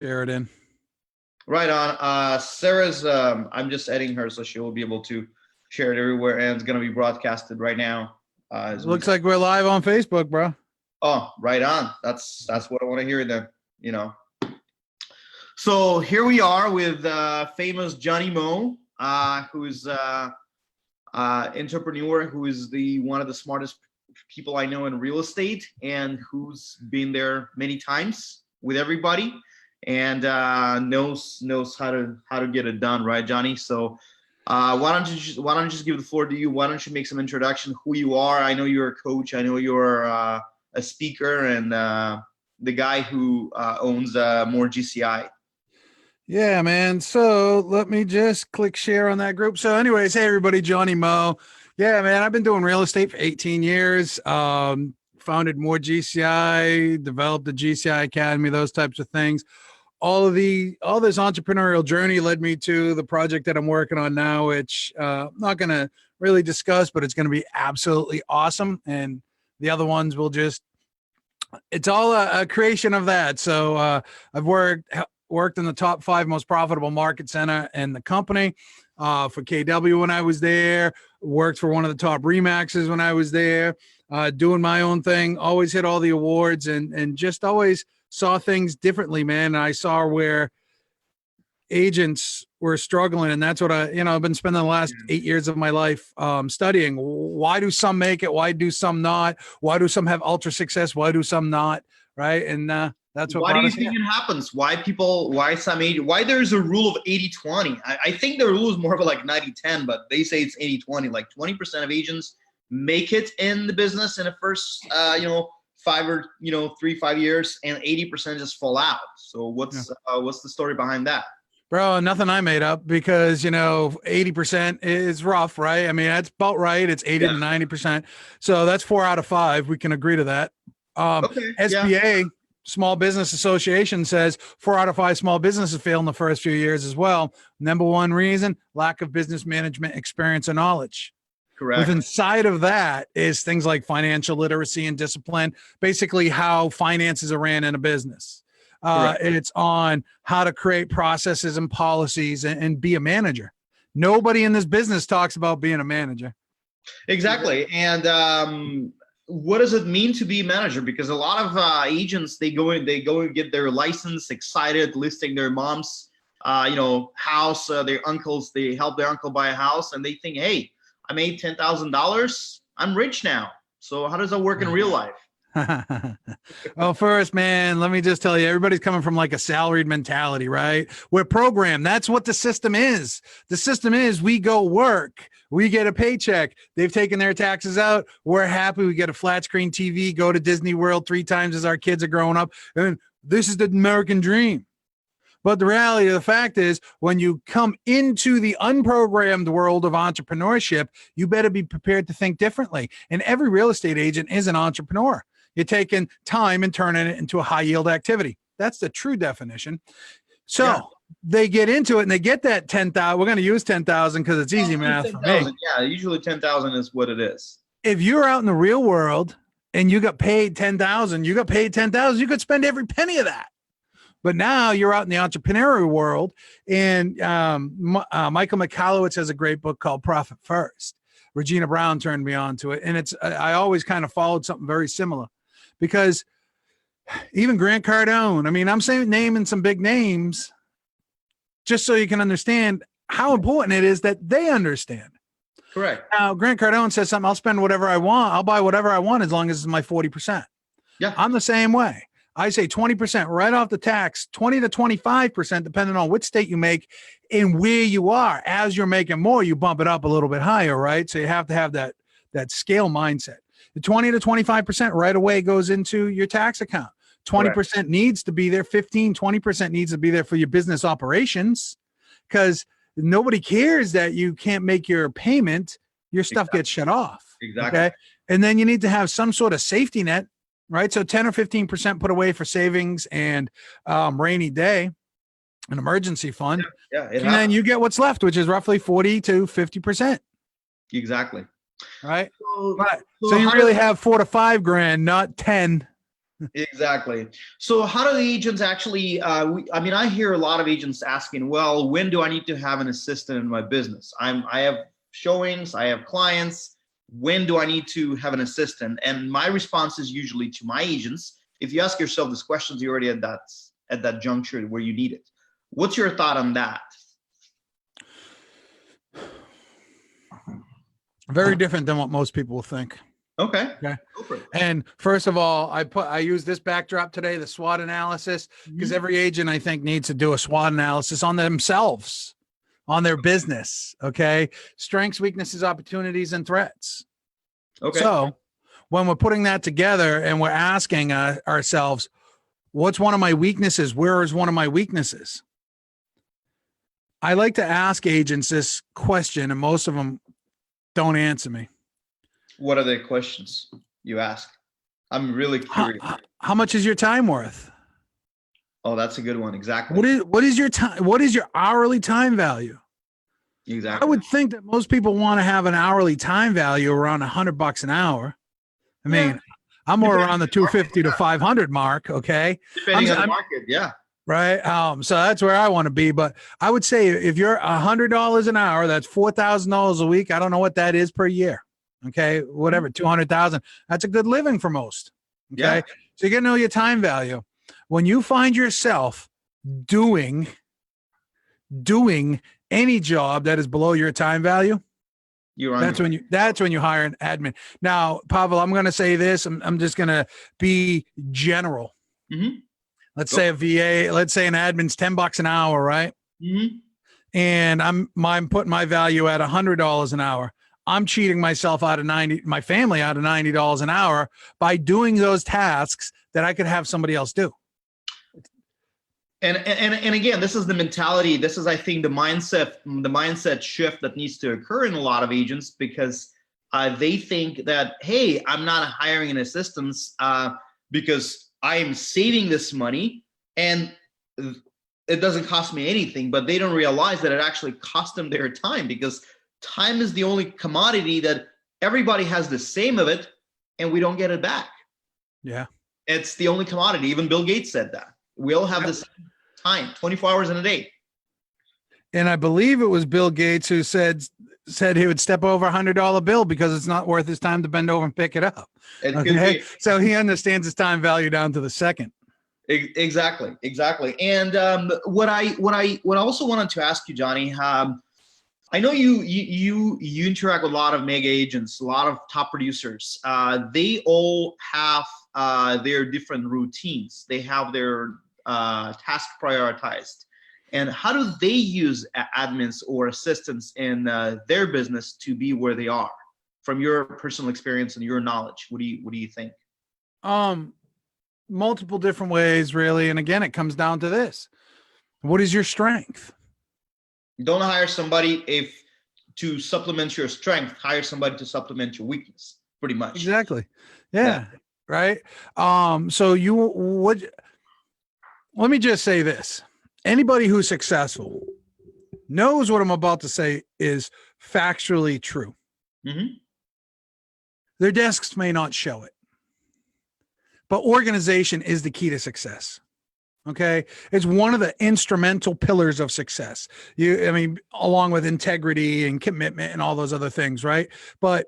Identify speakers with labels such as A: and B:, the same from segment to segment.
A: Share it in.
B: Right on. Sarah's, I'm just editing her so she will be able to share it everywhere, and it's going to be broadcasted right now.
A: Looks like we're live on Facebook, bro.
B: Oh, right on. That's what I want to hear then, you know. So here we are with famous Johnny Moo, who's entrepreneur, who is one of the smartest people I know in real estate, and who's been there many times with everybody, and knows how to get it done, right, Johnny? So why don't you just give the floor to you? Why don't you make some introduction, who you are? I know you're a coach. I know you're a speaker, and the guy who owns more GCI.
A: Yeah, man. So let me just click share on that group. So anyways, hey, everybody, Johnny Moo. Yeah, man, I've been doing real estate for 18 years. Founded more GCI, developed the GCI Academy, those types of things. All this entrepreneurial journey led me to the project that I'm working on now, which I'm not going to really discuss, but it's going to be absolutely awesome. And the other ones will it's all a creation of that. So I've worked in the top 5 most profitable market center in the company for KW when I was there, worked for one of the top Remaxes when I was there, doing my own thing, always hit all the awards, and just always saw things differently, man. And I saw where agents were struggling, and that's what I've been spending the last 8 years of my life studying. Why do some make it? Why do some not? Why do some have ultra success? Why do some not? Right. And that's what.
B: Why do you think it happens? Why there's a rule of 80-20? I think the rule is more of a like 90-10, but they say it's 80-20. Like 20% of agents make it in the business in the first 5 years, and 80% just fall out. So what's the story behind that?
A: Bro, nothing I made up, because 80% is rough, right? I mean, that's about right. It's 80 to 90%. So that's 4 out of 5. We can agree to that. SBA, Small Business Association, says 4 out of 5 small businesses fail in the first few years as well. Number one reason, lack of business management experience and knowledge.
B: Correct.
A: With inside of that is things like financial literacy and discipline, basically how finances are ran in a business. It's on how to create processes and policies and be a manager. Nobody in this business talks about being a manager.
B: Exactly. And what does it mean to be a manager? Because a lot of agents, they go and get their license, excited, listing their mom's house, their uncles, they help their uncle buy a house, and they think, hey, I made $10,000, I'm rich now. So how does that work in real life?
A: Well, first, man, let me just tell you, everybody's coming from like a salaried mentality, right? We're programmed. That's what the system is. The system is we go work, we get a paycheck. They've taken their taxes out. We're happy. We get a flat screen TV, go to Disney World 3 times as our kids are growing up. And this is the American dream. But the reality of the fact is, when you come into the unprogrammed world of entrepreneurship, you better be prepared to think differently. And every real estate agent is an entrepreneur. You're taking time and turning it into a high yield activity. That's the true definition. So they get into it and they get that 10,000. We're going to use 10,000 because it's easy math
B: 10,
A: for me.
B: Yeah, usually 10,000 is what it is.
A: If you're out in the real world and you got paid 10,000, you could spend every penny of that. But now you're out in the entrepreneurial world, and Michael Michalowicz has a great book called Profit First. Regina Brown turned me on to it, and I always kind of followed something very similar, because even Grant Cardone, I mean, I'm naming some big names just so you can understand how important it is that they understand.
B: Correct.
A: Now, Grant Cardone says something, I'll spend whatever I want. I'll buy whatever I want as long as it's my 40%.
B: Yeah.
A: I'm the same way. I say 20% right off the tax, 20 to 25%, depending on which state you make and where you are. As you're making more, you bump it up a little bit higher, right? So you have to have that scale mindset. The 20 to 25% right away goes into your tax account. 20% needs to be there. 20% needs to be there for your business operations, because nobody cares that you can't make your payment. Your stuff gets shut off.
B: Exactly.
A: Okay. And then you need to have some sort of safety net. Right. So 10 or 15% put away for savings and rainy day, an emergency fund. And then you get what's left, which is roughly 40 to 50%.
B: Exactly.
A: Right. So you really have $4 to $5 grand, not 10.
B: Exactly. So how do the agents actually, I mean, I hear a lot of agents asking, well, when do I need to have an assistant in my business? I have showings, I have clients. When do I need to have an assistant? And my response is usually to my agents, if you ask yourself these questions, you're already at that juncture where you need it. What's your thought on that?
A: Very different than what most people think.
B: Okay.
A: Okay. And first of all, I use this backdrop today, the SWOT analysis, because every agent I think needs to do a SWOT analysis on themselves, on their business. Okay. Strengths, weaknesses, opportunities, and threats.
B: Okay.
A: So when we're putting that together and we're asking ourselves, what's one of my weaknesses? Where is one of my weaknesses? I like to ask agents this question, and most of them don't answer me.
B: What are the questions you ask? I'm really curious.
A: How much is your time worth?
B: Oh, that's a good one. Exactly.
A: What is your time? What is your hourly time value?
B: Exactly.
A: I would think that most people want to have an hourly time value around $100 an hour. I mean, I'm more around the 250 to 500 mark. Okay.
B: Depending on the market. Yeah.
A: Right. So that's where I want to be. But I would say if you're $100 an hour, that's $4,000 a week. I don't know what that is per year. Okay. Whatever, 200,000. That's a good living for most. Okay.
B: Yeah.
A: So you got to know your time value. When you find yourself doing any job that is below your time value, that's when you hire an admin. Now, Pavel, I'm going to say this. I'm just going to be general. Let's say a VA, let's say an admin's $10 an hour, right? And I'm putting my value at $100 an hour. I'm cheating myself out of my family out of $90 an hour by doing those tasks that I could have somebody else do.
B: And again, this is the mentality. This is, I think, the mindset shift that needs to occur in a lot of agents, because they think that, hey, I'm not hiring an assistant because I am saving this money and it doesn't cost me anything. But they don't realize that it actually costs them their time, because time is the only commodity that everybody has the same of it, and we don't get it back.
A: Yeah,
B: it's the only commodity. Even Bill Gates said that. We all have the same time, 24 hours in a day.
A: And I believe it was Bill Gates who said he would step over $100 bill because it's not worth his time to bend over and pick it up. Okay, so he understands his time value down to the second.
B: Exactly. And what I also wanted to ask you, Johnny, I know you interact with a lot of mega agents, a lot of top producers. They all have their different routines. They have their task prioritized. And how do they use admins or assistants in their business to be where they are? From your personal experience and your knowledge, what do you think?
A: Multiple different ways, really. And again, it comes down to this: what is your strength?
B: Don't hire somebody to supplement your strength. Hire somebody to supplement your weakness. Pretty much.
A: Exactly. Yeah. Right. Let me just say this. Anybody who's successful knows what I'm about to say is factually true. Their desks may not show it, but organization is the key to success. Okay. It's one of the instrumental pillars of success. Along with integrity and commitment and all those other things, right? But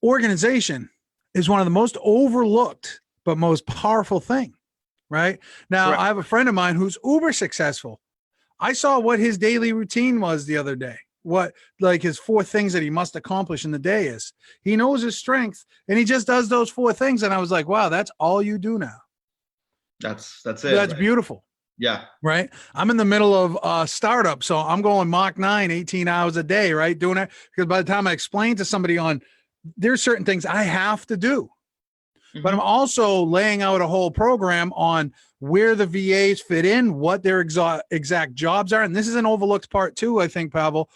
A: organization is one of the most overlooked, but most powerful thing, right? Now, I have a friend of mine who's uber successful. I saw what his daily routine was the other day. What his 4 things that he must accomplish in the day is. He knows his strength and he just does those 4 things. And I was like, wow, that's all you do now.
B: That's it.
A: That's beautiful.
B: Yeah.
A: Right. I'm in the middle of a startup. So I'm going Mach 9, 18 hours a day, right? Doing it because by the time I explain to somebody there's certain things I have to do, but I'm also laying out a whole program on where the VAs fit in, what their exact jobs are. And this is an overlooked part too, I think, Pavel.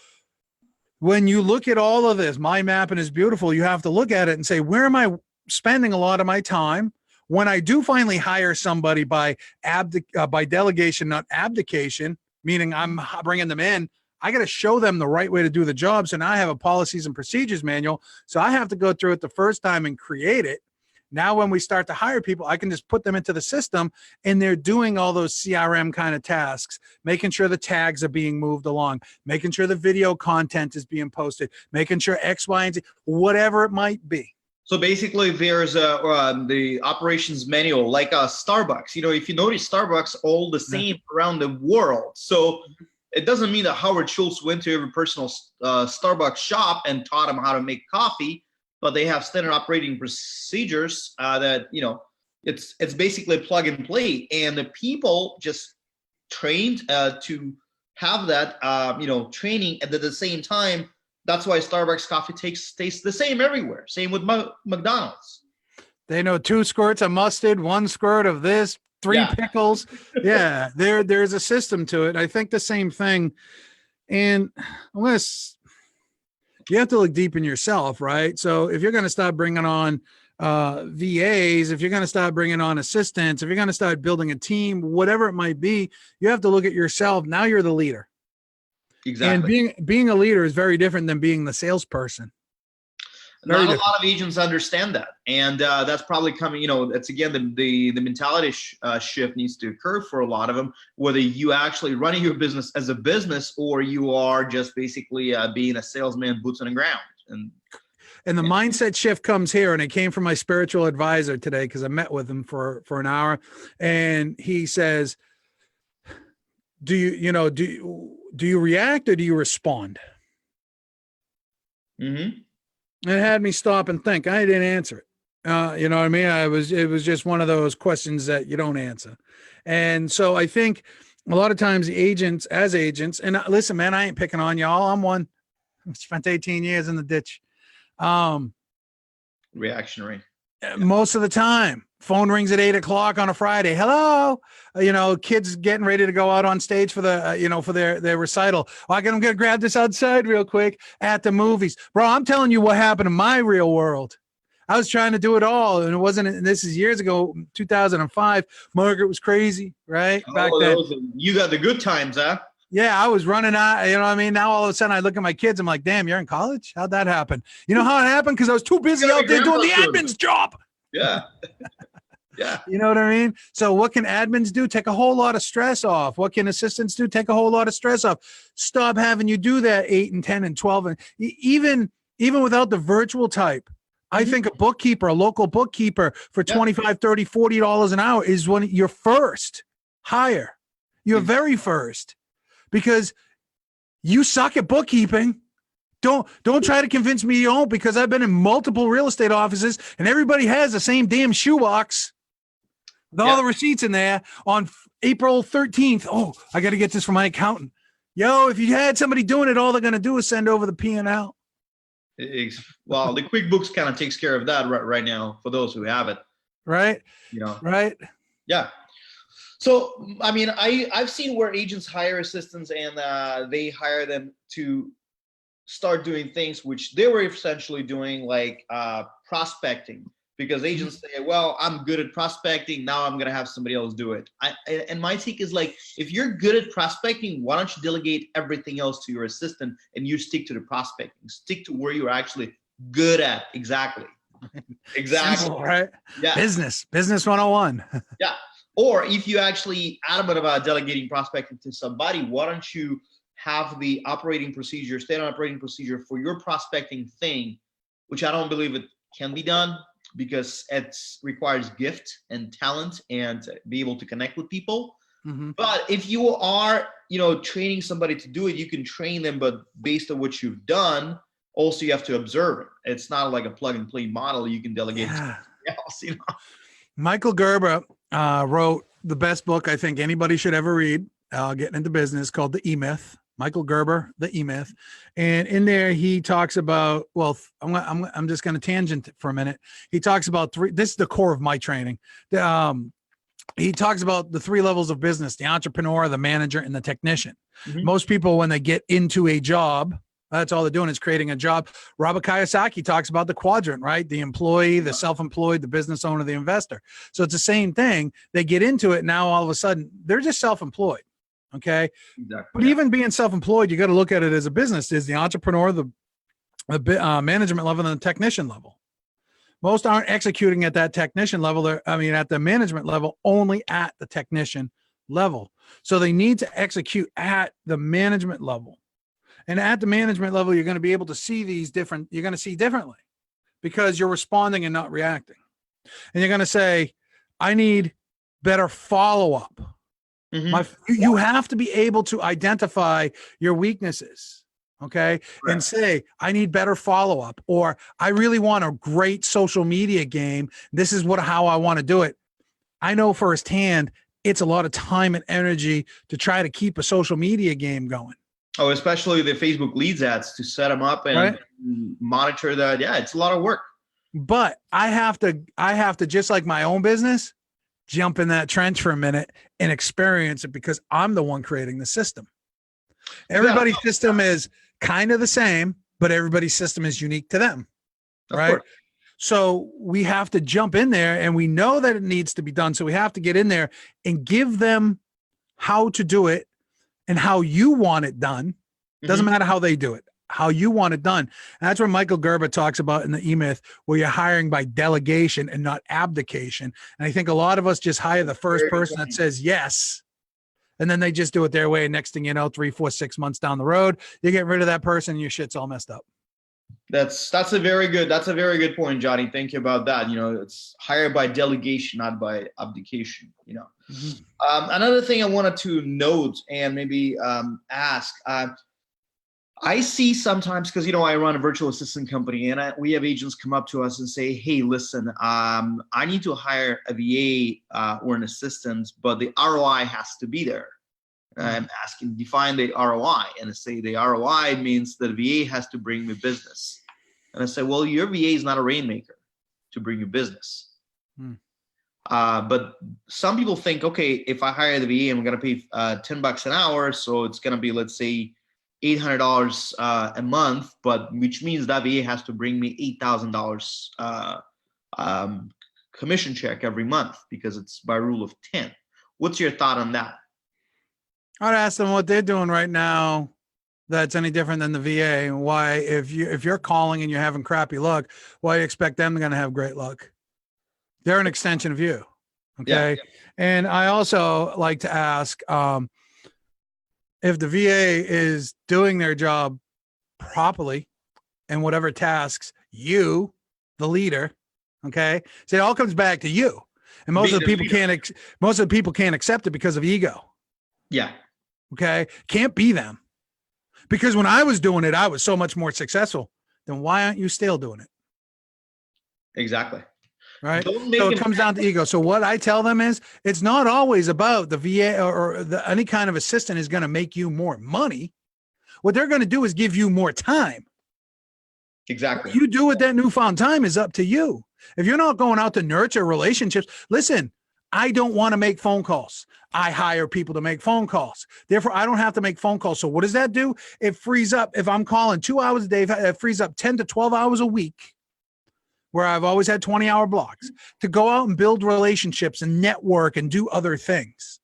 A: When you look at all of this, my mapping is beautiful. You have to look at it and say, where am I spending a lot of my time? When I do finally hire somebody by delegation, not abdication, meaning I'm bringing them in, I got to show them the right way to do the job. So now I have a policies and procedures manual. So I have to go through it the first time and create it. Now, when we start to hire people, I can just put them into the system and they're doing all those CRM kind of tasks, making sure the tags are being moved along, making sure the video content is being posted, making sure X, Y, and Z, whatever it might be.
B: So basically, there's the operations manual, like Starbucks. You know, if you notice, Starbucks all the same around the world. So it doesn't mean that Howard Schultz went to every personal Starbucks shop and taught them how to make coffee, but they have standard operating procedures that, you know, it's basically plug and play, and the people just trained to have that, you know, training, and at the same time. That's why Starbucks coffee tastes the same everywhere. Same with McDonald's.
A: They know 2 squirts of mustard, 1 squirt of this, 3 pickles. Yeah, there's a system to it. I think the same thing. And unless you have to look deep in yourself, right? So if you're going to start bringing on VAs, if you're going to start bringing on assistants, if you're going to start building a team, whatever it might be, you have to look at yourself. Now you're the leader.
B: Exactly.
A: And being a leader is very different than being the salesperson.
B: Not a lot of agents understand that, and that's probably coming. You know, that's again the mentality shift needs to occur for a lot of them. Whether you actually running your business as a business, or you are just basically being a salesman, boots on the ground.
A: And the mindset shift comes here, and it came from my spiritual advisor today because I met with him for an hour, and he says, "Do you react or do you respond?"
B: Mm-hmm.
A: It had me stop and think. I didn't answer it. You know what I mean? It was just one of those questions that you don't answer. And so I think a lot of times agents, and listen, man, I ain't picking on y'all. I'm one. I spent 18 years in the ditch.
B: Reactionary.
A: Most of the time. Phone rings at 8:00 on a Friday. Hello, you know, kids getting ready to go out on stage for the, you know, for their recital. Oh, I'm going to grab this outside real quick at the movies. Bro, I'm telling you what happened in my real world. I was trying to do it all. And it wasn't, and this is years ago, 2005. Margaret was crazy, right? Back then.
B: You got the good times, huh?
A: Yeah, I was running out, you know what I mean? Now all of a sudden I look at my kids, I'm like, damn, you're in college? How'd that happen? You know how it happened? Because I was too busy out there doing the admin's job.
B: Yeah. Yeah.
A: You know what I mean? So what can admins do? Take a whole lot of stress off. What can assistants do? Take a whole lot of stress off. Stop having you do that 8 and 10 and 12. And even without the virtual type, I think a bookkeeper, a local bookkeeper for $25, $30, $40 an hour is when your first hire, your very first, because you suck at bookkeeping. Don't try to convince me you don't, because I've been in multiple real estate offices and everybody has the same damn shoebox with all the receipts in there on April 13th. Oh, I got to get this from my accountant. Yo, if you had somebody doing it, all they're going to do is send over the P&L.
B: Well, the QuickBooks kind of takes care of that right now for those who have it.
A: Right.
B: You know.
A: Right.
B: Yeah. So, I mean, I've seen where agents hire assistants and they hire them to start doing things which they were essentially doing, like prospecting, because agents say, well, I'm good at prospecting, now I'm going to have somebody else do it. And my take is, like, if you're good at prospecting, why don't you delegate everything else to your assistant and you stick to the prospecting, stick to where you're actually good at. Exactly.
A: Simple, right?
B: Yeah.
A: Business 101.
B: Yeah. Or if you actually adamant about delegating prospecting to somebody, why don't you have the operating procedure, standard operating procedure for your prospecting thing, which I don't believe it can be done, because it requires gift and talent and be able to connect with people. Mm-hmm. But if you are, training somebody to do it, you can train them, but based on what you've done, also you have to observe it. It's not like a plug and play model you can delegate to somebody else.
A: Michael Gerber wrote the best book I think anybody should ever read, getting into business, called The E-Myth. Michael Gerber, The E-Myth. And in there, he talks about, well, I'm just going to tangent for a minute. He talks about this is the core of my training. He talks about the 3 levels of business: the entrepreneur, the manager, and the technician. Mm-hmm. Most people, when they get into a job, that's all they're doing is creating a job. Robert Kiyosaki talks about the quadrant, right? The employee, the self-employed, the business owner, the investor. So it's the same thing. They get into it. Now, all of a sudden, they're just self-employed. Okay. Exactly. But even being self-employed, you got to look at it as a business. There's the entrepreneur, the management level, and the technician level. Most aren't executing at that technician level. At the management level, only at the technician level. So they need to execute at the management level. And at the management level, you're going to be able to see you're going to see differently because you're responding and not reacting. And you're going to say, I need better follow-up. You have to be able to identify your weaknesses. Okay. Right. And say, I need better follow-up, or I really want a great social media game. This is how I want to do it. I know firsthand, it's a lot of time and energy to try to keep a social media game going.
B: Oh, especially the Facebook leads ads, to set them up and monitor that. Yeah, it's a lot of work.
A: But I have to, just like my own business, jump in that trench for a minute and experience it, because I'm the one creating the system. Everybody's system is kind of the same, but everybody's system is unique to them. Right. So we have to jump in there, and we know that it needs to be done. So we have to get in there and give them how to do it and how you want it done. Doesn't matter how they do it, how you want it done. And that's where Michael Gerber talks about in the E-Myth, where you're hiring by delegation and not abdication. And I think a lot of us just hire the first person that says yes, and then they just do it their way. And next thing you know, 3, 4, 6 months down the road, you get rid of that person and your shit's all messed up.
B: That's a very good point, Johnny. Thank you about that. It's hired by delegation, not by abdication. Another thing I wanted to note and maybe ask, I see sometimes, because I run a virtual assistant company, and we have agents come up to us and say, hey, listen, I need to hire a VA or an assistant, but the ROI has to be there. I'm asking, define the ROI. And I say the ROI means that VA has to bring me business. And I say, well, your VA is not a rainmaker to bring you business. But some people think, okay, if I hire the VA, I'm going to pay $10 an hour. So it's going to be, let's say, $800 a month, but which means that VA has to bring me $8,000 commission check every month, because it's by rule of 10. What's your thought on that?
A: I'd ask them what they're doing right now that's any different than the VA, and why, if you're calling and you're having crappy luck, why you expect them going to have great luck? They're an extension of you. Okay. Yeah. And I also like to ask, if the VA is doing their job properly and whatever tasks you, the leader, okay, so it all comes back to you. And most of the people can't accept it because of ego.
B: Yeah.
A: Okay. Can't be them. Because when I was doing it, I was so much more successful. Then why aren't you still doing it?
B: Exactly.
A: Right. So it comes down to ego. So what I tell them is, it's not always about the VA or any kind of assistant is going to make you more money. What they're going to do is give you more time.
B: Exactly.
A: What you do with that newfound time is up to you. If you're not going out to nurture relationships, listen, I don't want to make phone calls. I hire people to make phone calls. Therefore, I don't have to make phone calls. So what does that do? It frees up, if I'm calling 2 hours a day, it frees up 10 to 12 hours a week, where I've always had 20-hour blocks, to go out and build relationships and network and do other things.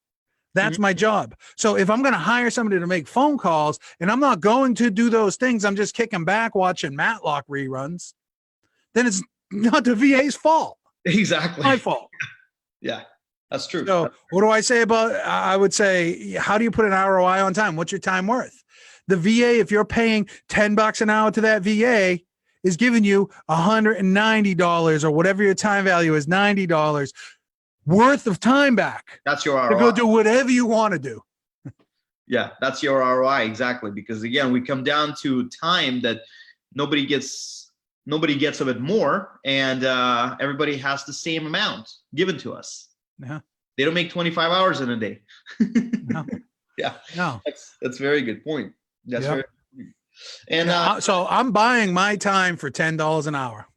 A: That's my job. So if I'm going to hire somebody to make phone calls and I'm not going to do those things, I'm just kicking back watching Matlock reruns, then it's not the VA's fault.
B: Exactly.
A: My fault.
B: Yeah, that's true.
A: So what do I say about, I would say, how do you put an ROI on time? What's your time worth? The VA, if you're paying $10 an hour to that VA, is giving you $190 or whatever your time value is, $90 worth of time back.
B: That's your ROI.
A: To go do whatever you want to do.
B: Yeah, that's your ROI. Exactly. Because again, we come down to time that nobody gets of it more, and everybody has the same amount given to us.
A: Yeah.
B: They don't make 25 hours in a day.
A: No.
B: Yeah.
A: No.
B: That's a very good point. That's
A: yep.
B: very good. And
A: so I'm buying my time for $10 an hour.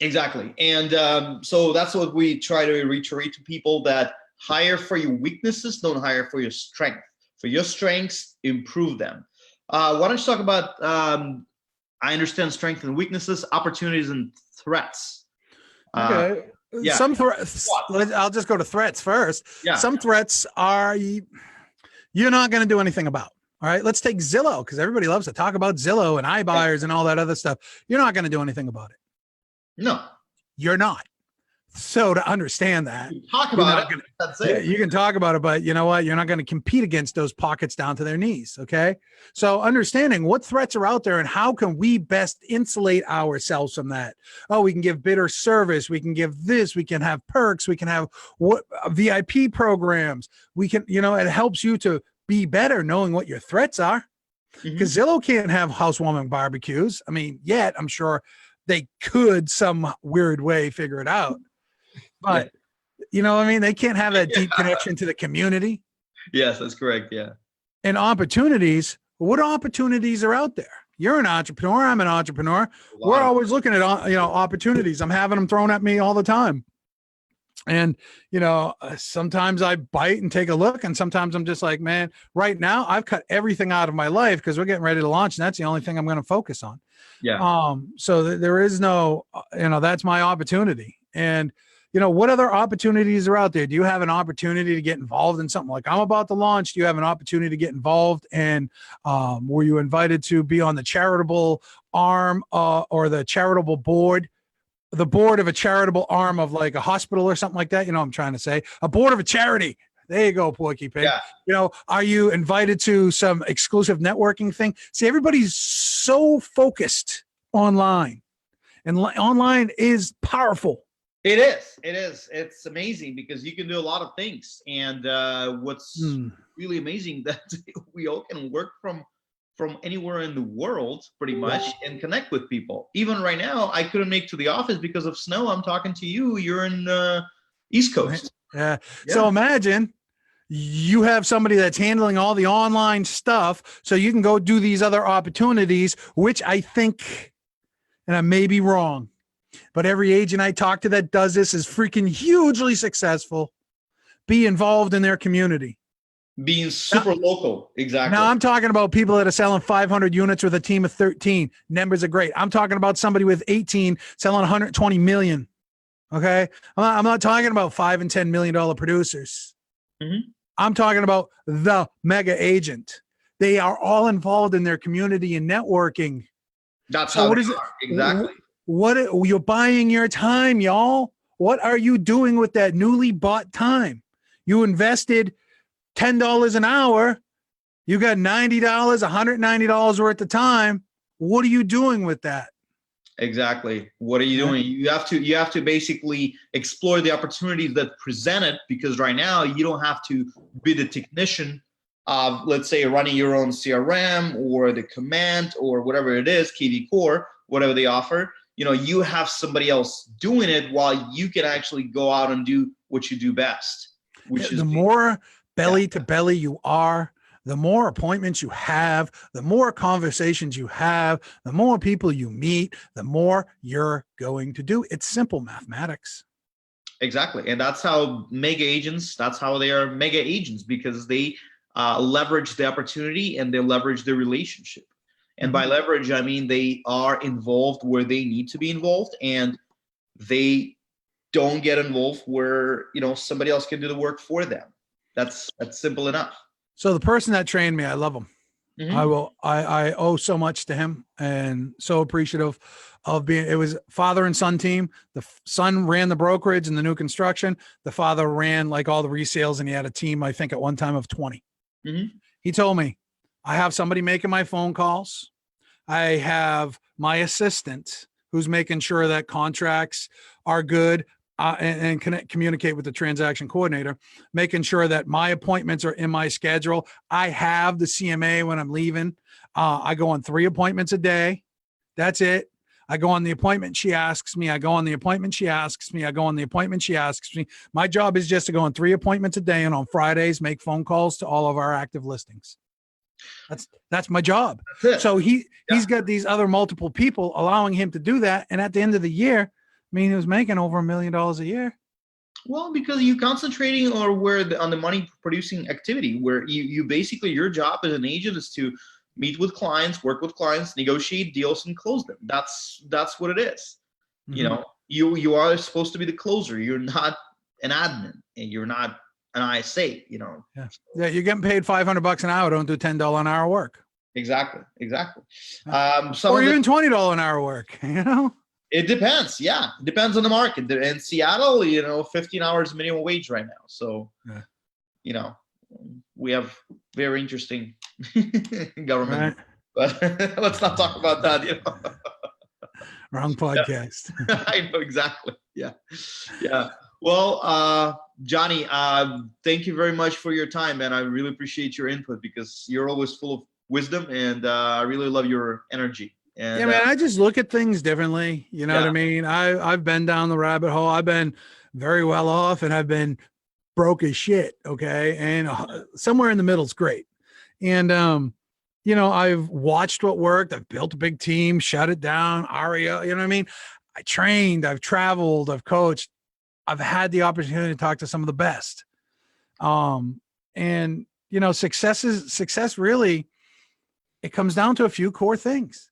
B: Exactly. And so that's what we try to reiterate to people, that hire for your weaknesses, don't hire for your strength. For your strengths, improve them. Why don't you talk about, I understand strengths and weaknesses, opportunities and threats.
A: Okay.
B: Yeah.
A: Some threats, I'll just go to threats first.
B: Yeah.
A: Some threats are you're not going to do anything about. All right. Let's take Zillow, because everybody loves to talk about Zillow and iBuyers and all that other stuff. You're not going to do anything about it.
B: No.
A: You're not. So to understand that,
B: Talk about it. That's it.
A: You can talk about it, but you know what? You're not going to compete against those pockets down to their knees. Okay. So understanding what threats are out there and how can we best insulate ourselves from that? Oh, we can give bidder service. We can give this. We can have perks. We can have what VIP programs. We can, it helps you to be better knowing what your threats are. Because Zillow can't have housewarming barbecues. I mean, yet I'm sure they could some weird way figure it out. But you know what I mean? They can't have that deep connection to the community.
B: Yes, that's correct. Yeah.
A: And opportunities, what opportunities are out there? You're an entrepreneur. I'm an entrepreneur. We're always looking at, opportunities. I'm having them thrown at me all the time. And, sometimes I bite and take a look. And sometimes I'm just like, man, right now I've cut everything out of my life because we're getting ready to launch. And that's the only thing I'm going to focus on.
B: Yeah.
A: So there is no, that's my opportunity. And, what other opportunities are out there? Do you have an opportunity to get involved in something like I'm about to launch? Do you have an opportunity to get involved? And were you invited to be on the charitable arm or the charitable board? The board of a charitable arm of like a hospital or something like that. I'm trying to say a board of a charity. There you go, Porky Pig.
B: Yeah.
A: Are you invited to some exclusive networking thing? See, everybody's so focused online, and online is powerful.
B: It is. It is. It's amazing because you can do a lot of things. And what's really amazing that we all can work from anywhere in the world pretty much and connect with people. Even right now, I couldn't make to the office because of snow. I'm talking to you. You're in East Coast.
A: Yeah. So imagine you have somebody that's handling all the online stuff so you can go do these other opportunities, which I think, and I may be wrong, but every agent I talk to that does this is freaking hugely successful. Be involved in their community.
B: Being super local. Exactly.
A: Now I'm talking about people that are selling 500 units with a team of 13. Numbers are great. I'm talking about somebody with 18 selling 120 million. Okay. I'm not talking about $5 and $10 million producers. I'm talking about the mega agent. They are all involved in their community and networking.
B: That's how what is it? Exactly.
A: What you're buying your time, y'all. What are you doing with that newly bought time? You invested $10 an hour. You got $90, $190 worth of time. What are you doing with that?
B: Exactly. What are you doing? You have to basically explore the opportunities that present it, because right now you don't have to be the technician of, let's say, running your own CRM or the command or whatever it is, KV Core, whatever they offer. You have somebody else doing it while you can actually go out and do what you do best. Which is
A: the more belly to belly you are, the more appointments you have, the more conversations you have, the more people you meet, the more you're going to do. It's simple mathematics.
B: Exactly. And that's how mega agents, that's how they are mega agents, because they leverage the opportunity and they leverage the relationship. And by leverage, I mean they are involved where they need to be involved, and they don't get involved where somebody else can do the work for them. That's simple enough.
A: So the person that trained me, I love him. I owe so much to him, and so appreciative of being. It was father and son team. The son ran the brokerage and the new construction. The father ran like all the resales, and he had a team, I think, at one time of 20. He told me, I have somebody making my phone calls. I have my assistant who's making sure that contracts are good and communicate with the transaction coordinator, making sure that my appointments are in my schedule. I have the CMA when I'm leaving. I go on 3 appointments a day. That's it. I go on the appointment. She asks me. I go on the appointment. She asks me. I go on the appointment. She asks me. My job is just to go on 3 appointments a day, and on Fridays, make phone calls to all of our active listings. That's my job. So he's got these other multiple people allowing him to do that. And at the end of the year, I mean, he was making over $1 million a year.
B: Well, because you concentrating on the money producing activity, where you basically, your job as an agent is to meet with clients, work with clients, negotiate deals, and close them. That's what it is. You are supposed to be the closer. You're not an admin, and you're not an ISA.
A: Yeah, you're getting paid $500 an hour. Don't do $10 an hour work.
B: Exactly.
A: Or even $20 an hour work.
B: It depends. Yeah, it depends on the market. In Seattle, 15 hours minimum wage right now. So,
A: Yeah.
B: We have very interesting government.
A: Right.
B: But let's not talk about that.
A: Wrong podcast.
B: I know exactly. Yeah. Yeah. Well, Johnny, thank you very much for your time, man. I really appreciate your input because you're always full of wisdom, and I really love your energy. And
A: yeah, man, I just look at things differently. You know what I mean? I've been down the rabbit hole. I've been very well off, and I've been broke as shit. Okay. And somewhere in the middle is great. And, I've watched what worked. I've built a big team, shut it down, ARIA, you know what I mean? I trained, I've traveled, I've coached, I've had the opportunity to talk to some of the best. And success really, it comes down to a few core things.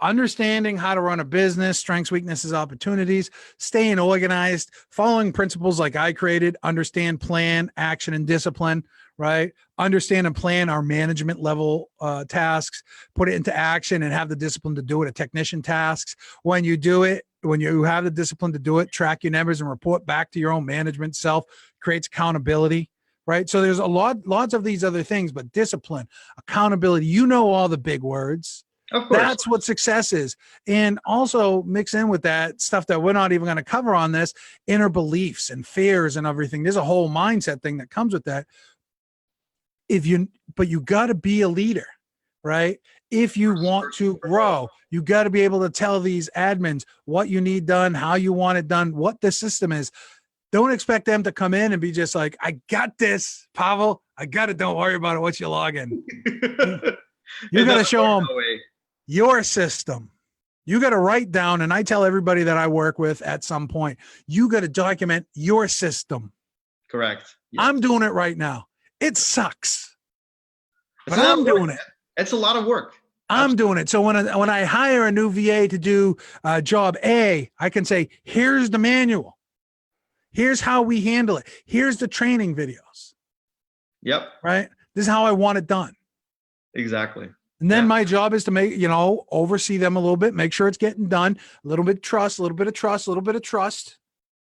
A: Understanding how to run a business, strengths, weaknesses, opportunities, staying organized, following principles like I created, understand, plan, action, and discipline, right? Understand and plan our management level tasks, put it into action and have the discipline to do it at technician tasks. When you do it, when you have the discipline to do it, track your numbers and report back to your own management self, creates accountability, right? So there's lots of these other things, but discipline, accountability, all the big words.
B: Of course.
A: That's what success is. And also mix in with that stuff that we're not even going to cover on this, inner beliefs and fears and everything. There's a whole mindset thing that comes with that. But you got to be a leader, right? If you want to grow, you got to be able to tell these admins what you need done, how you want it done, what the system is. Don't expect them to come in and be just like, I got this, Pavel. I got it. Don't worry about it. What's your login? You got to show them your system. You got to write down, and I tell everybody that I work with at some point, you got to document your system.
B: Correct.
A: Yeah. I'm doing it right now. It sucks, but I'm doing it.
B: It's a lot of work.
A: I'm doing it. So when I hire a new VA to do job A, I can say, here's the manual. Here's how we handle it. Here's the training videos.
B: Yep.
A: Right. This is how I want it done.
B: Exactly.
A: And then my job is to make, oversee them a little bit, make sure it's getting done, a little bit of trust, a little bit of trust.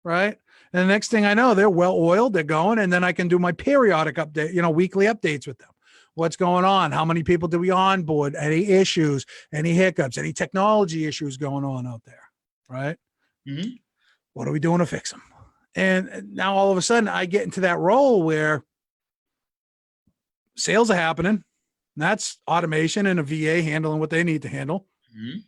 A: Right. And the next thing I know, they're well oiled, they're going, and then I can do my periodic update, weekly updates with them. What's going on? How many people do we onboard? Any issues, any hiccups, any technology issues going on out there? Right.
B: Mm-hmm.
A: What are we doing to fix them? And now all of a sudden I get into that role where sales are happening. That's automation and a VA handling what they need to handle. Mm-hmm.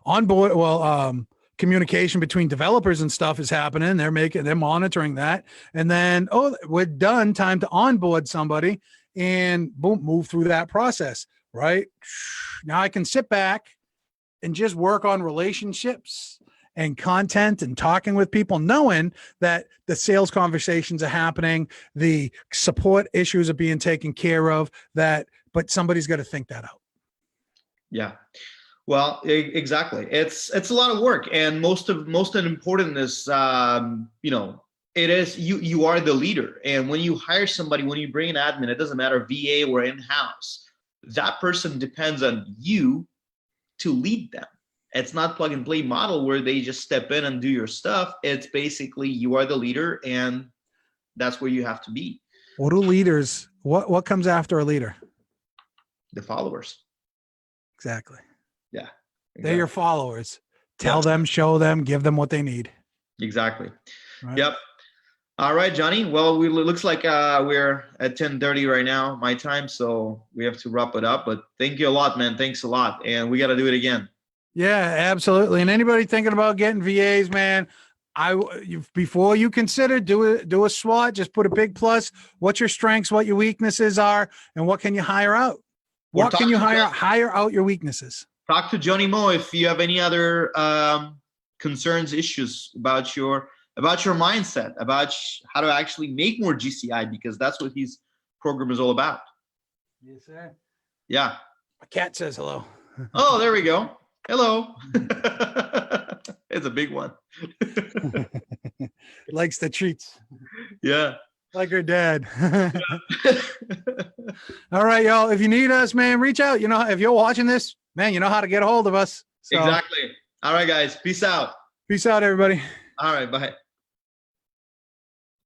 A: On board, communication between developers and stuff is happening. They're monitoring that. And then, we're done. Time to onboard somebody and boom, move through that process. Right now I can sit back and just work on relationships and content and talking with people, knowing that the sales conversations are happening, the support issues are being taken care of, but somebody's got to think that out. Yeah.
B: Well, exactly. It's a lot of work, and most important is, it is you are the leader. And when you hire somebody, when you bring an admin, it doesn't matter VA or in-house, that person depends on you to lead them. It's not plug and play model where they just step in and do your stuff. It's basically you are the leader, and that's where you have to be.
A: What do leaders, what comes after a leader?
B: The followers.
A: Exactly.
B: Yeah. Exactly.
A: They're your followers. Tell them, show them, give them what they need.
B: Exactly.
A: Right.
B: Yep. All right, Johnny. Well, it looks like we're at 10:30 right now, my time. So we have to wrap it up, but thank you a lot, man. Thanks a lot. And we got to do it again.
A: Yeah, absolutely. And anybody thinking about getting VAs, man, before you consider do a SWOT, just put a big plus. What's your strengths, what your weaknesses are, and what can you hire out? What can you hire out your weaknesses?
B: Talk to Johnny Moo if you have any other concerns, issues about your mindset, about how to actually make more GCI, because that's what his program is all about.
A: Yes, sir.
B: Yeah.
A: My cat says hello.
B: Oh, there we go. Hello. It's a big one.
A: Likes the treats.
B: Yeah.
A: Like her dad. All right, y'all. If you need us, man, reach out. If you're watching this, man, you know how to get a hold of us.
B: So. Exactly. All right, guys. Peace out.
A: Peace out, everybody.
B: All right. Bye.